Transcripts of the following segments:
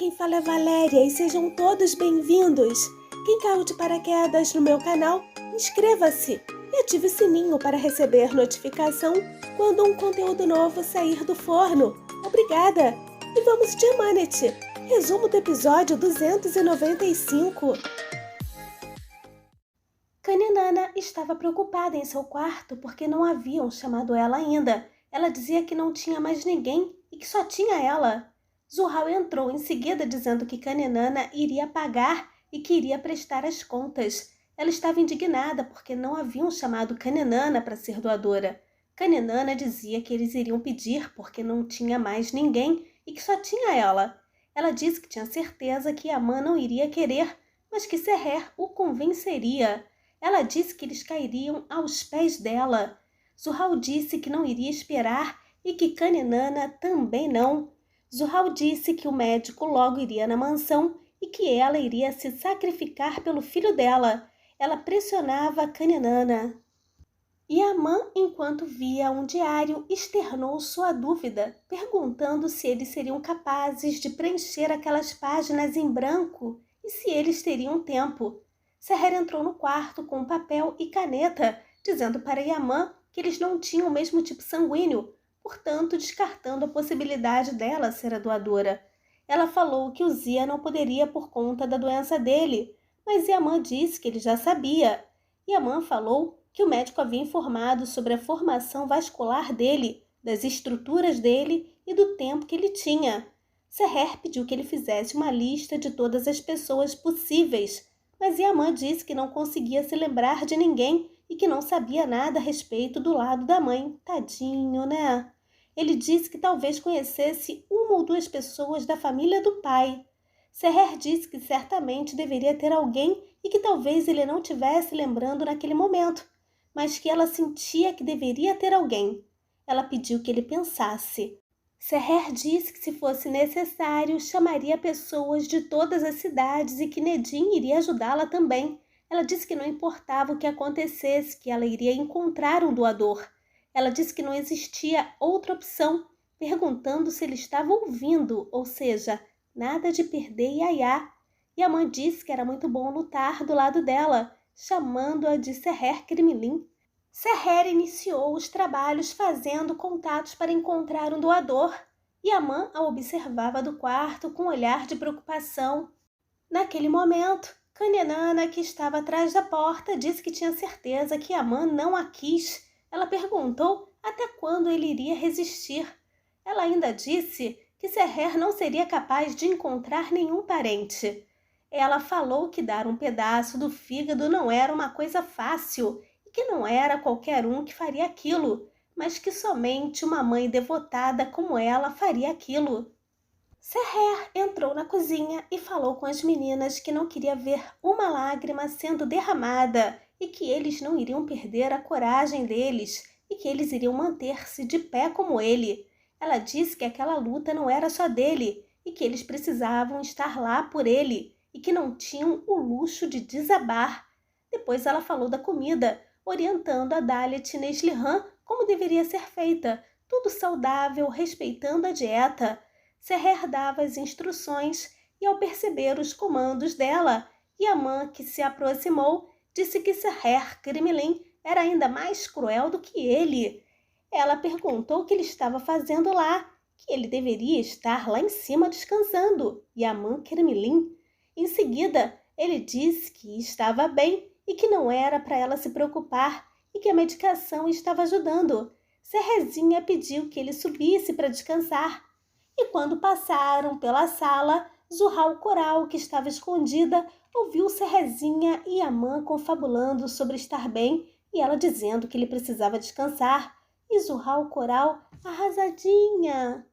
quem fala é Valéria e sejam todos bem-vindos. Quem caiu de paraquedas no meu canal, inscreva-se e ative o sininho para receber notificação quando um conteúdo novo sair do forno. Obrigada! E vamos de Amanete, resumo do episódio 295. Kaninana estava preocupada em seu quarto porque não haviam chamado ela ainda. Ela dizia que não tinha mais ninguém e que só tinha ela. Zurhal entrou em seguida dizendo que Kaninana iria pagar e que iria prestar as contas. Ela estava indignada porque não haviam chamado Kaninana para ser doadora. Kaninana dizia que eles iriam pedir porque não tinha mais ninguém e que só tinha ela. Ela disse que tinha certeza que Yaman não iria querer, mas que Seher o convenceria. Ela disse que eles cairiam aos pés dela. Zurhal disse que não iria esperar e que Kaninana também não. Zurhal disse que o médico logo iria na mansão e que ela iria se sacrificar pelo filho dela. Ela pressionava Kaninana. Yaman, enquanto via um diário, externou sua dúvida, perguntando se eles seriam capazes de preencher aquelas páginas em branco e se eles teriam tempo. Seher entrou no quarto com papel e caneta, dizendo para Yaman que eles não tinham o mesmo tipo sanguíneo, portanto descartando a possibilidade dela ser a doadora. Ela falou que o Zia não poderia por conta da doença dele, mas Yaman disse que ele já sabia. Yaman falou que o médico havia informado sobre a formação vascular dele, das estruturas dele e do tempo que ele tinha. Seher pediu que ele fizesse uma lista de todas as pessoas possíveis, mas Yaman disse que não conseguia se lembrar de ninguém e que não sabia nada a respeito do lado da mãe. Tadinho, né? Ele disse que talvez conhecesse uma ou duas pessoas da família do pai. Seher disse que certamente deveria ter alguém e que talvez ele não tivesse lembrando naquele momento, mas que ela sentia que deveria ter alguém. Ela pediu que ele pensasse. Seher disse que se fosse necessário, chamaria pessoas de todas as cidades e que Nedim iria ajudá-la também. Ela disse que não importava o que acontecesse, que ela iria encontrar um doador. Ela disse que não existia outra opção, perguntando se ele estava ouvindo, ou seja, nada de perder Yaya. Yaman disse que era muito bom lutar do lado dela, chamando-a de Seher Kremlin. Seher iniciou os trabalhos fazendo contatos para encontrar um doador. Yaman a observava do quarto com um olhar de preocupação. Naquele momento, Kaninana, que estava atrás da porta, disse que tinha certeza que Yaman não a quis. Ela perguntou até quando ele iria resistir. Ela ainda disse que Seher não seria capaz de encontrar nenhum parente. Ela falou que dar um pedaço do fígado não era uma coisa fácil e que não era qualquer um que faria aquilo, mas que somente uma mãe devotada como ela faria aquilo. Seher entrou na cozinha e falou com as meninas que não queria ver uma lágrima sendo derramada e que eles não iriam perder a coragem deles e que eles iriam manter-se de pé como ele. Ela disse que aquela luta não era só dele e que eles precisavam estar lá por ele e que não tinham o luxo de desabar. Depois ela falou da comida, orientando a Dalit Neslihan como deveria ser feita, tudo saudável, respeitando a dieta. Seher dava as instruções e, ao perceber os comandos dela, Yaman, que se aproximou, disse que Seher Kremlin era ainda mais cruel do que ele. Ela perguntou o que ele estava fazendo lá, que ele deveria estar lá em cima descansando. Yaman Kremlin. Em seguida, ele disse que estava bem e que não era para ela se preocupar e que a medicação estava ajudando. Seherzinha pediu que ele subisse para descansar. E quando passaram pela sala, Zurhal Coral, que estava escondida, ouviu Seherzinha e Yaman confabulando sobre estar bem e ela dizendo que ele precisava descansar. E Zurhal Coral, arrasadinha.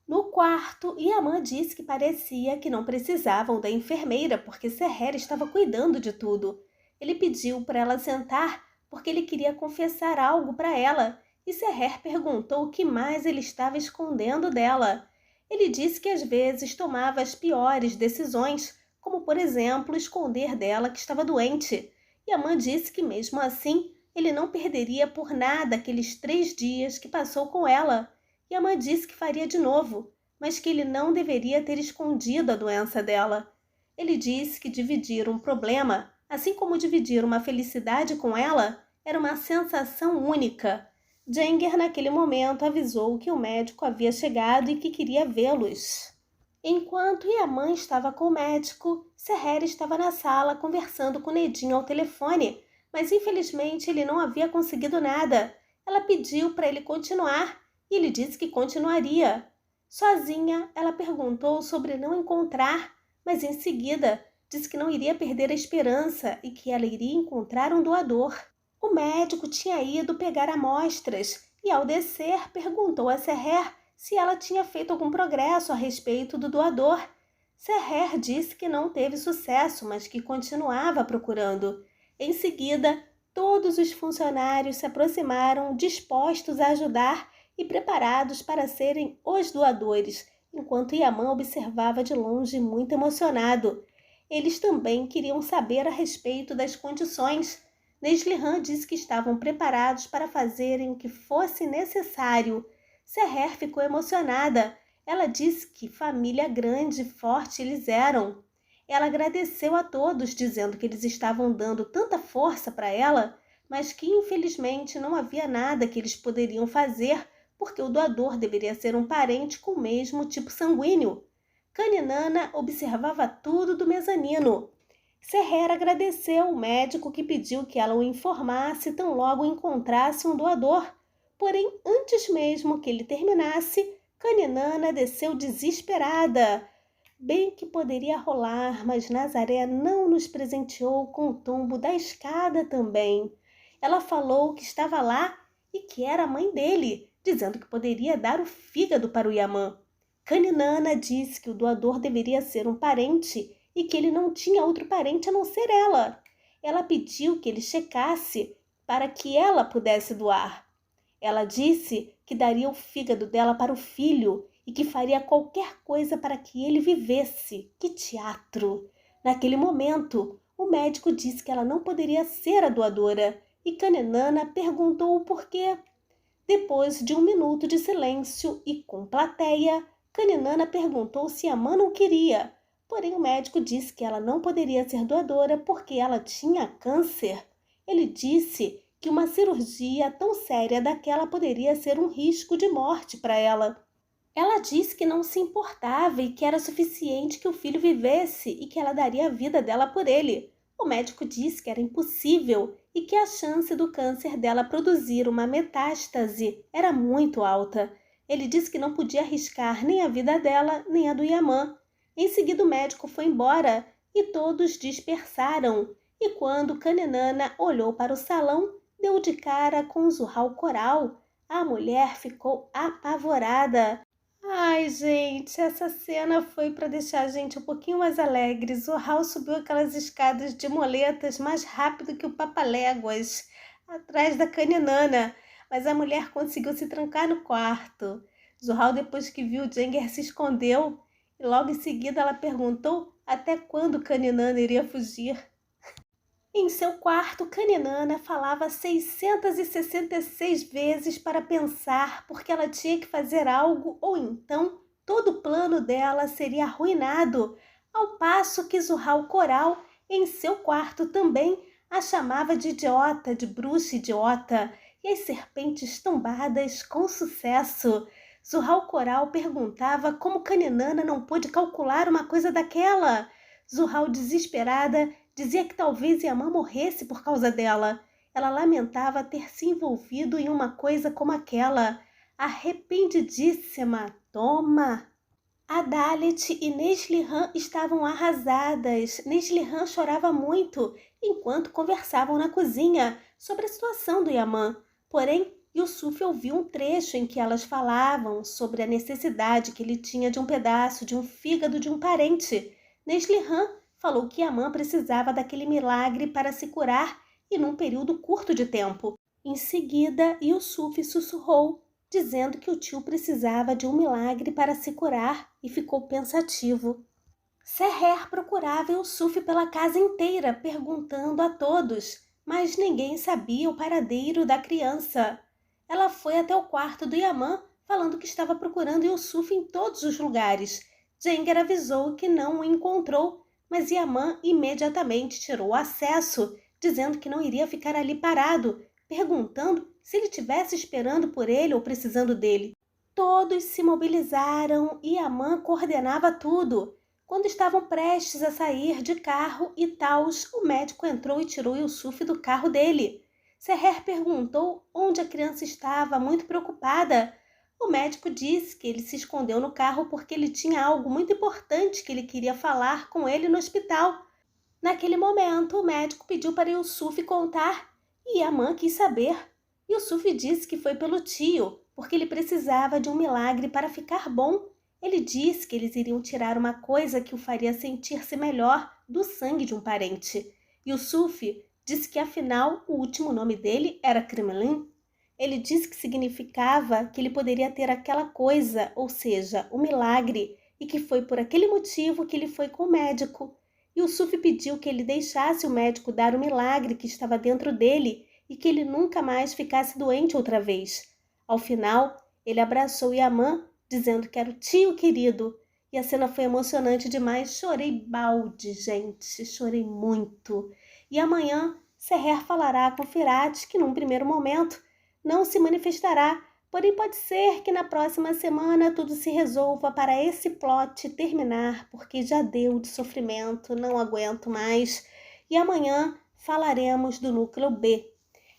No quarto, Yaman disse que parecia que não precisavam da enfermeira porque Seher estava cuidando de tudo. Ele pediu para ela sentar porque ele queria confessar algo para ela e Seher perguntou o que mais ele estava escondendo dela. Ele disse que às vezes tomava as piores decisões, como por exemplo esconder dela que estava doente. Yaman disse que mesmo assim ele não perderia por nada aqueles 3 dias que passou com ela. Yaman disse que faria de novo, mas que ele não deveria ter escondido a doença dela. Ele disse que dividir um problema, assim como dividir uma felicidade com ela, era uma sensação única. Jenger, naquele momento, avisou que o médico havia chegado e que queria vê-los. Enquanto Yaman estava com o médico, Seher estava na sala conversando com Nedinho ao telefone, mas infelizmente ele não havia conseguido nada. Ela pediu para ele continuar e ele disse que continuaria. Sozinha, ela perguntou sobre não encontrar, mas em seguida disse que não iria perder a esperança e que ela iria encontrar um doador. O médico tinha ido pegar amostras e, ao descer, perguntou a Seher se ela tinha feito algum progresso a respeito do doador. Seher disse que não teve sucesso, mas que continuava procurando. Em seguida, todos os funcionários se aproximaram, dispostos a ajudar e preparados para serem os doadores, enquanto Yaman observava de longe muito emocionado. Eles também queriam saber a respeito das condições. Neslihan disse que estavam preparados para fazerem o que fosse necessário. Seher ficou emocionada. Ela disse que família grande e forte eles eram. Ela agradeceu a todos, dizendo que eles estavam dando tanta força para ela, mas que infelizmente não havia nada que eles poderiam fazer, porque o doador deveria ser um parente com o mesmo tipo sanguíneo. Kaninana observava tudo do mezanino. Seher agradeceu o médico que pediu que ela o informasse tão logo encontrasse um doador. Porém, antes mesmo que ele terminasse, Kaninana desceu desesperada. Bem que poderia rolar, mas Nazaré não nos presenteou com o tombo da escada também. Ela falou que estava lá e que era a mãe dele, dizendo que poderia dar o fígado para o Yaman. Kaninana disse que o doador deveria ser um parente e que ele não tinha outro parente a não ser ela. Ela pediu que ele checasse para que ela pudesse doar. Ela disse que daria o fígado dela para o filho e que faria qualquer coisa para que ele vivesse. Que teatro! Naquele momento, o médico disse que ela não poderia ser a doadora e Kaninana perguntou o porquê. Depois de 1 minuto de silêncio e com plateia, Kaninana perguntou se Yaman não queria. Porém, o médico disse que ela não poderia ser doadora porque ela tinha câncer. Ele disse que uma cirurgia tão séria daquela poderia ser um risco de morte para ela. Ela disse que não se importava e que era suficiente que o filho vivesse e que ela daria a vida dela por ele. O médico disse que era impossível e que a chance do câncer dela produzir uma metástase era muito alta. Ele disse que não podia arriscar nem a vida dela nem a do Yaman. Em seguida, o médico foi embora e todos dispersaram. E quando Kaninana olhou para o salão, deu de cara com Zurhal Coral. A mulher ficou apavorada. Ai, gente, essa cena foi para deixar a gente um pouquinho mais alegre. Zurhal subiu aquelas escadas de moletas mais rápido que o Papaléguas, atrás da Kaninana, mas a mulher conseguiu se trancar no quarto. Zurhal, depois que viu Jenger, se escondeu e logo em seguida ela perguntou até quando Kaninana iria fugir. Em seu quarto, Kaninana falava 666 vezes para pensar porque ela tinha que fazer algo ou então todo o plano dela seria arruinado, ao passo que Zurhal Coral, em seu quarto também, a chamava de idiota, de bruxa idiota, e as serpentes tombadas com sucesso. Zurhal Coral perguntava como Kaninana não pôde calcular uma coisa daquela. Zurhal, desesperada, dizia que talvez Yaman morresse por causa dela. Ela lamentava ter se envolvido em uma coisa como aquela. Arrependidíssima. Toma! Adalit e Neslihan estavam arrasadas. Neslihan chorava muito enquanto conversavam na cozinha sobre a situação do Yaman. Porém, Yusuf ouviu um trecho em que elas falavam sobre a necessidade que ele tinha de um pedaço de um fígado de um parente. Neslihan falou que Yaman precisava daquele milagre para se curar e num período curto de tempo. Em seguida, Yusuf sussurrou, dizendo que o tio precisava de um milagre para se curar e ficou pensativo. Seher procurava Yusuf pela casa inteira, perguntando a todos, mas ninguém sabia o paradeiro da criança. Ela foi até o quarto do Yaman, falando que estava procurando Yusuf em todos os lugares. Jenger avisou que não o encontrou, mas Yaman imediatamente tirou o acesso, dizendo que não iria ficar ali parado, perguntando se ele estivesse esperando por ele ou precisando dele. Todos se mobilizaram e Yaman coordenava tudo. Quando estavam prestes a sair de carro e Taus, o médico entrou e tirou Yusuf do carro dele. Seher perguntou onde a criança estava, muito preocupada. O médico disse que ele se escondeu no carro porque ele tinha algo muito importante que ele queria falar com ele no hospital. Naquele momento, o médico pediu para Yusuf contar e Yaman quis saber. Yusuf disse que foi pelo tio, porque ele precisava de um milagre para ficar bom. Ele disse que eles iriam tirar uma coisa que o faria sentir-se melhor do sangue de um parente. Yusuf disse que afinal o último nome dele era Kremlin. Ele disse que significava que ele poderia ter aquela coisa, ou seja, o milagre, e que foi por aquele motivo que ele foi com o médico. Yusuf pediu que ele deixasse o médico dar o milagre que estava dentro dele e que ele nunca mais ficasse doente outra vez. Ao final, ele abraçou Yaman, dizendo que era o tio querido. E a cena foi emocionante demais. Chorei balde, gente. Chorei muito. E amanhã, Seher falará com Firat, que num primeiro momento não se manifestará. Porém, pode ser que na próxima semana tudo se resolva para esse plot terminar, porque já deu de sofrimento, não aguento mais. E amanhã falaremos do núcleo B.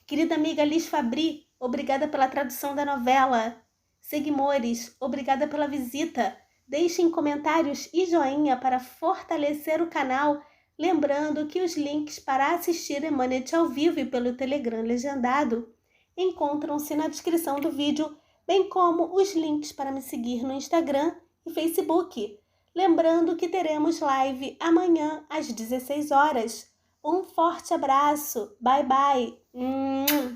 Querida amiga Liz Fabri, obrigada pela tradução da novela. Seguimores, obrigada pela visita. Deixem comentários e joinha para fortalecer o canal. Lembrando que os links para assistir Emanet ao vivo e pelo Telegram legendado encontram-se na descrição do vídeo, bem como os links para me seguir no Instagram e Facebook. Lembrando que teremos live amanhã às 16 horas. Um forte abraço. Bye, bye.